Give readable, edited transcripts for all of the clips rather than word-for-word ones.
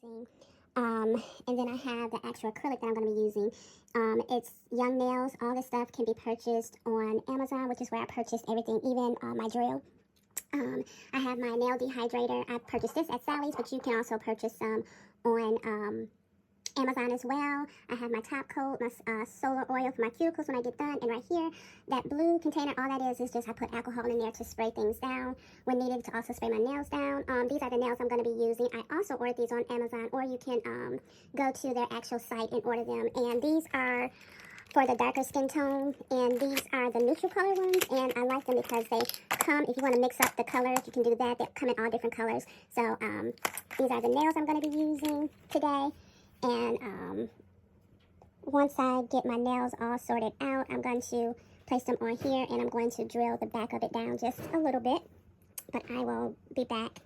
using. And then I have the actual acrylic that I'm going to be using. It's Young Nails. All this stuff can be purchased on Amazon, which is where I purchased everything, even my drill. I have my nail dehydrator. I purchased this at Sally's, but you can also purchase some on Amazon as well. I have my top coat, my solar oil for my cuticles when I get done. And right here, that blue container, all that is just I put alcohol in there to spray things down when needed, to also spray my nails down. These are the nails I'm going to be using. I also ordered these on Amazon, or you can go to their actual site and order them. And these are for the darker skin tone, and these are the neutral color ones, and I like them because they come, if you want to mix up the colors, you can do that. They come in all different colors. So these are the nails I'm going to be using today. And once I get my nails all sorted out, I'm going to place them on here, and I'm going to drill the back of it down just a little bit. But I will be back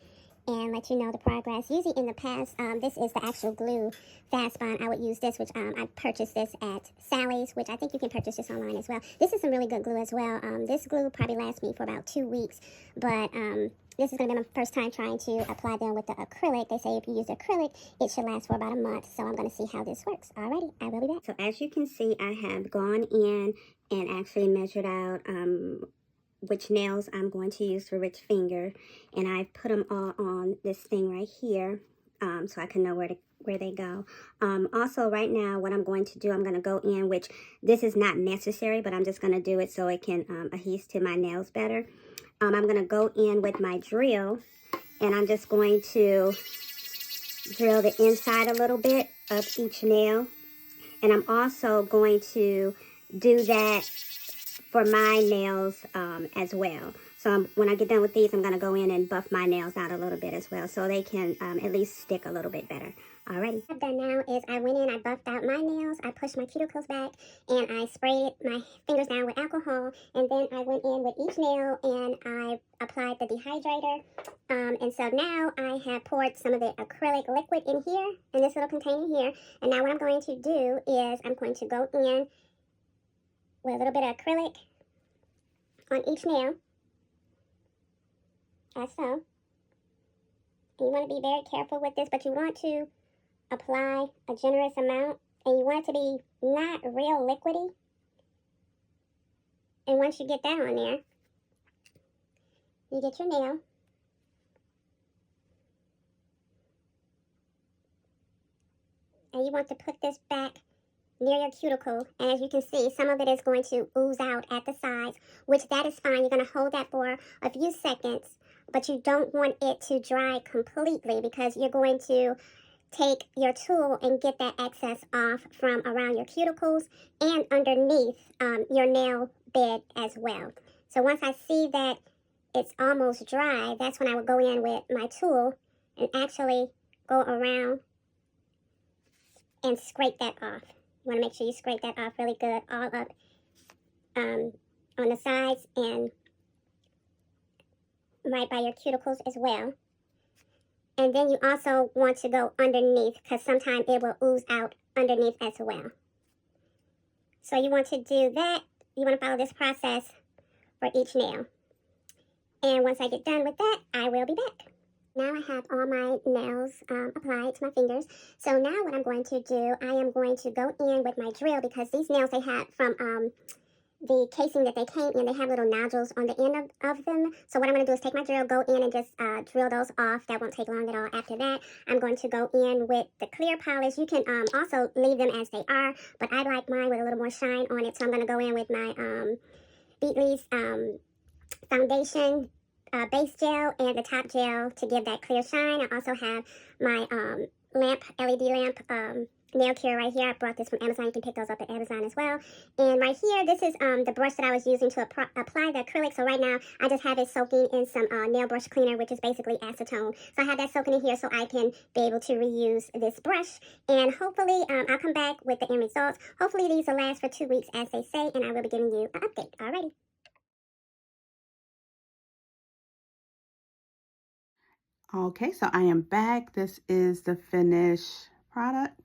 and let you know the progress. Usually in the past, this is the actual glue, Fast Bond. I would use this, which I purchased this at Sally's, which I think you can purchase this online as well. This is some really good glue as well. This glue probably lasts me for about 2 weeks, but this is going to be my first time trying to apply them with the acrylic. They say if you use acrylic, it should last for about a month, so I'm going to see how this works. Alrighty, I will be back. So as you can see, I have gone in and actually measured out which nails I'm going to use for which finger, and I've put them all on this thing right here, so I can know where they go. Also right now, what I'm going to do, I'm going to go in, which this is not necessary, but I'm just going to do it so it can adhere to my nails better. I'm going to go in with my drill, and I'm just going to drill the inside a little bit of each nail, and I'm also going to do that for my nails as well. So when I get done with these, I'm going to go in and buff my nails out a little bit as well, so they can at least stick a little bit better. Alrighty. What I've done now is I went in, I buffed out my nails, I pushed my cuticles back, and I sprayed my fingers down with alcohol, and then I went in with each nail and I applied the dehydrator. And so now I have poured some of the acrylic liquid in here, in this little container here, and now what I'm going to do is I'm going to go in with a little bit of acrylic on each nail, as so. And you want to be very careful with this, but you want to apply a generous amount, and you want it to be not real liquidy. And once you get that on there, you get your nail, and you want to put this back near your cuticle, and as you can see, some of it is going to ooze out at the sides, which that is fine. You're going to hold that for a few seconds, but you don't want it to dry completely, because you're going to take your tool and get that excess off from around your cuticles and underneath your nail bed as well. So once I see that it's almost dry, that's when I would go in with my tool and actually go around and scrape that off. You want to make sure you scrape that off really good, all up on the sides and right by your cuticles as well. And then you also want to go underneath, because sometimes it will ooze out underneath as well. So you want to do that. You want to follow this process for each nail. And once I get done with that, I will be back. Now I have all my nails applied to my fingers. So now what I'm going to do, I am going to go in with my drill, because these nails they had from the casing that they came in, they have little nodules on the end of them. So what I'm going to do is take my drill, go in and just drill those off. That won't take long at all. After that, I'm going to go in with the clear polish. You can also leave them as they are, but I like mine with a little more shine on it. So I'm going to go in with my Beatley's foundation base gel and the top gel to give that clear shine. I also have my LED lamp nail cure right here. I brought this from Amazon. You can pick those up at Amazon as well. And right here, this is the brush that I was using to apply the acrylic. So right now, I just have it soaking in some nail brush cleaner, which is basically acetone. So I have that soaking in here so I can be able to reuse this brush. And hopefully, I'll come back with the end results. Hopefully, these will last for 2 weeks, as they say, and I will be giving you an update. Alrighty. Okay, so I am back. This is the finished product.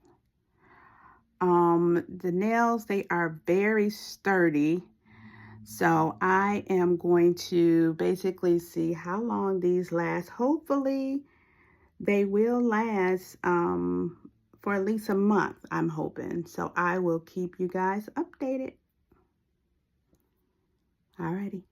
The nails, they are very sturdy. So I am going to basically see how long these last. Hopefully They will last for at least a month, I'm hoping. So I will keep you guys updated. Alrighty.